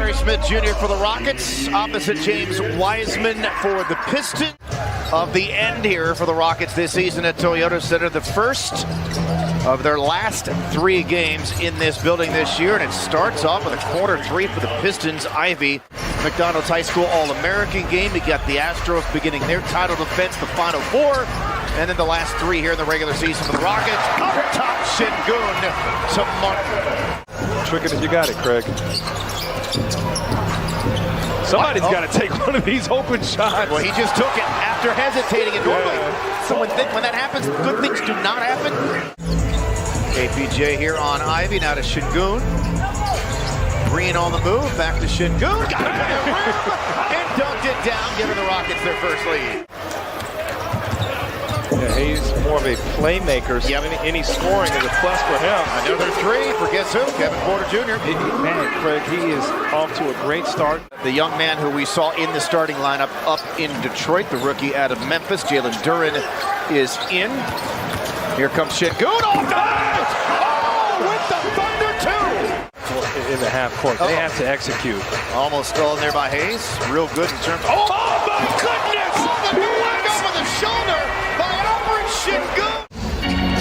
Jabari Smith Jr. for the Rockets, opposite James Wiseman for the Pistons. Of the end here for the Rockets this season at Toyota Center, the first of their last 3 games in this building this year, and it starts off with a quarter 3 for the Pistons. Ivy, McDonald's High School All-American game. You got the Astros beginning their title defense, the Final 4, and then the last 3 here in the regular season for the Rockets. Up top, Şengün to Martin. Trick it if you got it, Craig. Somebody's got to take one of these open shots. Well, he just took it after hesitating. And normally, when that happens, good things do not happen. KPJ here on Ivy, now to Şengün. Green on the move, back to Şengün. Got it to the rim and dunked it down, giving the Rockets their first lead. Yeah, he's more of a playmaker, so any scoring is a plus for him. Another 3 for guess who? Kevin Porter Jr. Man, Craig, he is off to a great start. The young man who we saw in the starting lineup up in Detroit, the rookie out of Memphis, Jalen Duren, is in. Here comes Şengün. Oh, nice! Oh, with the Thunder 2! In the half court, they have to execute. Almost stolen there by Hayes. Real good in terms of... Oh, my goodness! Oh, the leg over the shoulder by Alfred Şengün.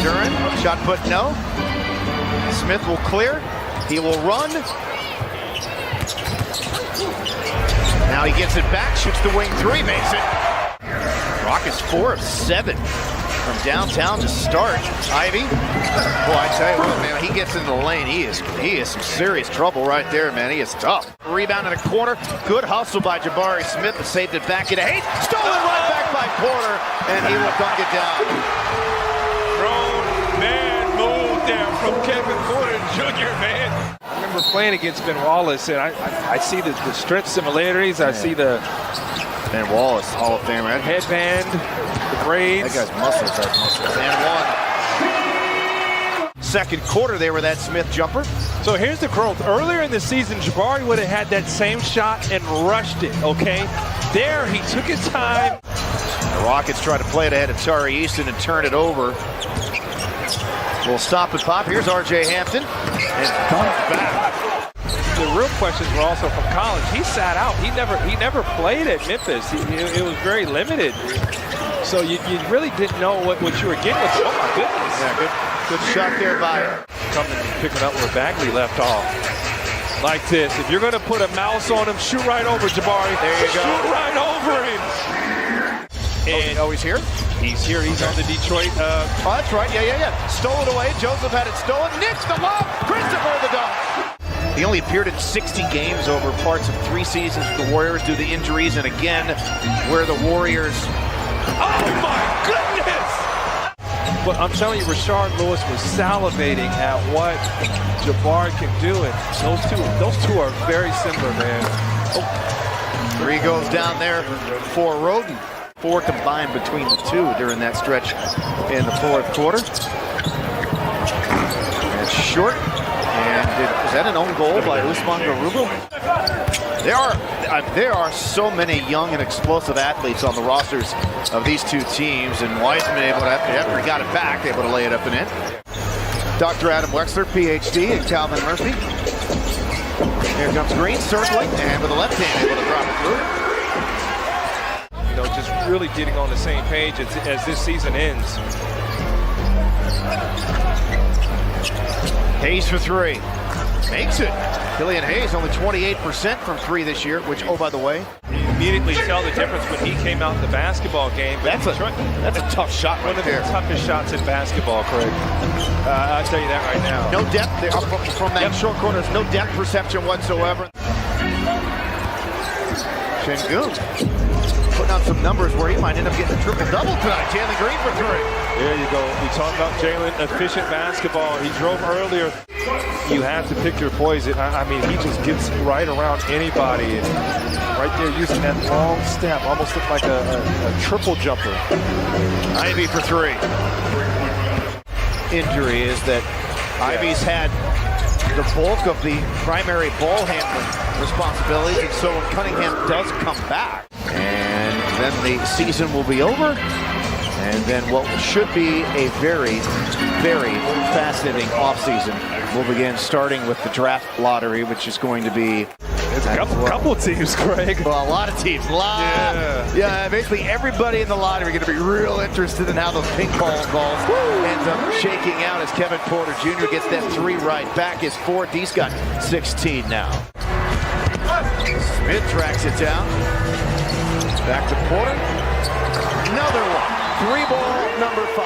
Duren, shot put no. Smith will clear. He will run. Now he gets it back, shoots the wing 3, makes it. Rockets 4 of 7 from downtown to start. Ivy, boy, I tell you what, man, he gets into the lane. He is some serious trouble right there, man. He is tough. Rebound in the corner. Good hustle by Jabari Smith, but saved it back into Hayes. Stolen right back by Porter, and he will dunk it down. Grown man move there from Kevin Porter Jr., man. I remember playing against Ben Wallace, and I see the strength similarities. I see the Ben Wallace, Hall of Famer. Headband, the braids. That guy's muscles, And one. Second quarter there with that Smith jumper. So here's the growth. Earlier in the season, Jabari would have had that same shot and rushed it, okay? There, he took his time. The Rockets try to play it ahead of Tari Easton and turn it over. We'll stop and pop. Here's R.J. Hampton. And dunked back. The real questions were also from college. He sat out. He never played at Memphis. It was very limited. So you really didn't know what you were getting with. Oh my goodness! Yeah, good shot there by coming and picking up where Bagley left off. Like this. If you're going to put a mouse on him, shoot right over Jabari. There you go. Shoot right over him. And he's here. He's here. He's on the Detroit. Oh, that's right. Yeah. Stole it away. Joseph had it stolen. Knicks the lob. Christopher the dunk. He only appeared in 60 games over parts of 3 seasons with the Warriors due to injuries, and again, where the Warriors... Oh my goodness! But I'm telling you, Rashard Lewis was salivating at what Jabari can do, and those two are very similar, man. Oh. 3 goes down there for Roden. 4 combined between the 2 during that stretch in the fourth quarter. And short. And is that an own goal by Usman Garuba? There are so many young and explosive athletes on the rosters of these 2 teams, and Wiseman able to, after he got it back, able to lay it up and in. Dr. Adam Wexler, PhD, and Calvin Murphy. Here comes Green, circling, and with the left hand able to drop it through. You know, just really getting on the same page as this season ends. Hayes for 3. Makes it. Killian Hayes only 28% from 3 this year, which, oh, by the way. You immediately tell the difference when he came out in the basketball game. That's a tough shot right there. One of the toughest shots in basketball, Craig. I'll tell you that right now. No depth there from that short corner. There's no depth perception whatsoever. Şengün putting on some numbers where he might end up getting a triple-double tonight. Jalen Green for 3. There you go. We talk about Jalen, efficient basketball. He drove earlier. You have to pick your poison. I mean, he just gets right around anybody. And right there using that long step. Almost looked like a triple jumper. Ivy for 3. Injury is that Ivy's had the bulk of the primary ball handling responsibilities, and so when Cunningham does come back, and then the season will be over, and then what should be a very, very fascinating offseason will begin, starting with the draft lottery, which is going to be There's a couple teams, Greg. Well, a lot of teams. Yeah, basically everybody in the lottery are going to be real interested in how the ping pong ball ends up shaking out as Kevin Porter Jr. gets that 3 right back. His 4th. He's got 16 now. Smith tracks it down. Back to Porter. Another one. 3-ball, number 5.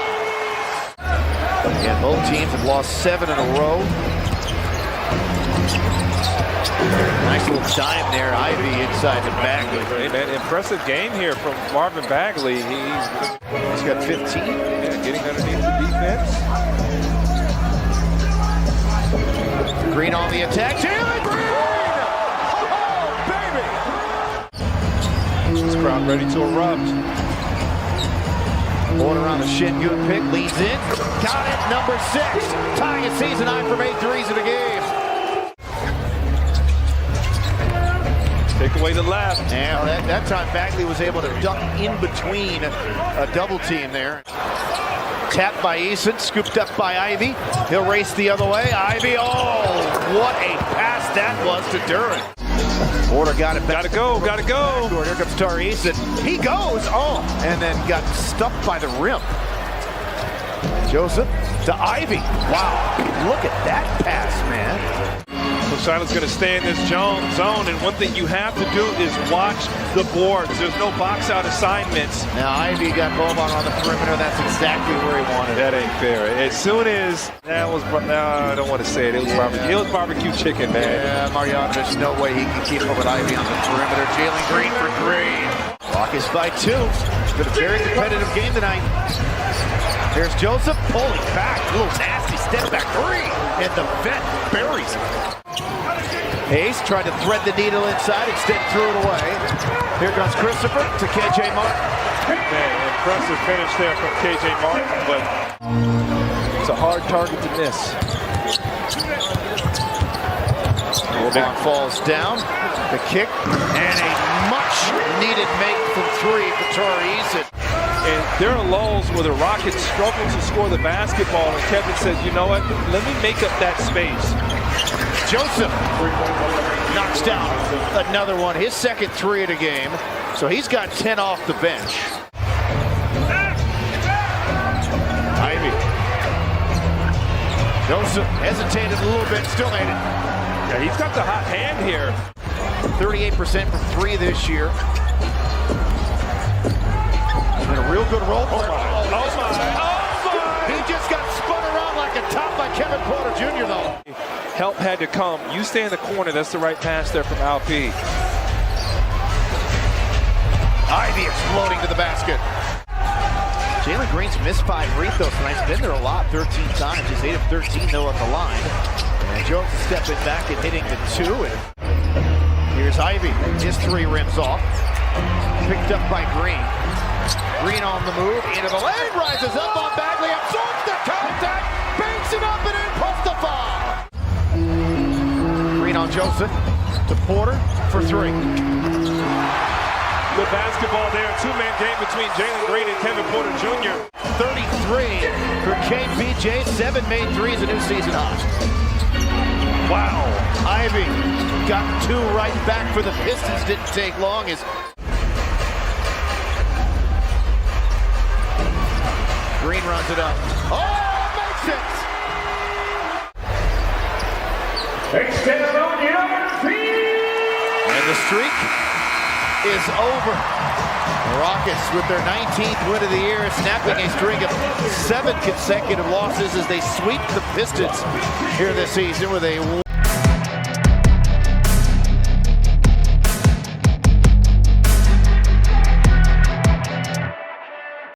Again, both teams have lost 7 in a row. Nice little dime there. Ivy inside the Bagley. Hey, man, impressive game here from Marvin Bagley. He's got 15. Yeah, getting underneath the defense. Green on the attack. Jalen Green! Oh, baby! This crowd ready to erupt. Porter on the shin, good pick, leads in. Got it, number 6. Tying a season high from 8 threes in a game. Take away the left. Now that time Bagley was able to duck in between a double team there. Tapped by Eason, scooped up by Ivy. He'll race the other way. Ivy, oh, what a pass that was to Duren. Porter got it back. Gotta go. Here comes Tari Eason. He goes, and then got stuffed by the rim. Joseph to Ivy. Wow, look at that pass, man. So Shiloh's going to stay in this zone, and one thing you have to do is watch the boards. There's no box-out assignments. Now Ivy got Boban on the perimeter. That's exactly where he wanted it. That ain't fair. As soon as I don't want to say it. It was barbecue. It was barbecue chicken, man. Yeah, Mariano, there's no way he can keep up with Ivy on the perimeter. Jalen Green for 3. Rockets by 2. It's been a very competitive game tonight. There's Joseph pulling back. A little nasty step back 3. And the vet buries it. Hayes tried to thread the needle inside, instead threw it away. Here comes Christopher to KJ Martin. Man, impressive finish there from KJ Martin, but it's a hard target to miss. Boban falls down. The kick, and a much-needed make from 3 for Tari Eason. And there are lulls where the Rockets struggle to score the basketball, and Kevin says, you know what, let me make up that space. Joseph knocks down another one, his 2nd 3 of the game, so he's got 10 off the bench. Ivy. Joseph hesitated a little bit, still made it. Yeah, he's got the hot hand here. 38% from 3 this year. And a real good roll. Oh my. He just got spun around like a top by Kevin Porter Jr. though. Help had to come. You stay in the corner. That's the right pass there from Alp. Ivy exploding to the basket. Jalen Green's missed 5 free throws tonight. He's been there a lot, 13 times. He's 8 of 13 though at the line. And Jones is stepping back and hitting the 2. And here's Ivy. His 3 rims off. Picked up by Green. Green on the move, into the lane, rises up on Bagley, absorbs the contact, banks it up and in, puts the foul. Green on Joseph, to Porter for 3. Good basketball there, 2-man game between Jalen Green and Kevin Porter Jr. 33 for KPJ, 7 made 3s, a new season high. Wow, Ivy got 2 right back for the Pistons, didn't take long as Green runs it up. Oh, makes it! And the streak is over. The Rockets, with their 19th win of the year, snapping a string of 7 consecutive losses as they sweep the Pistons here this season with a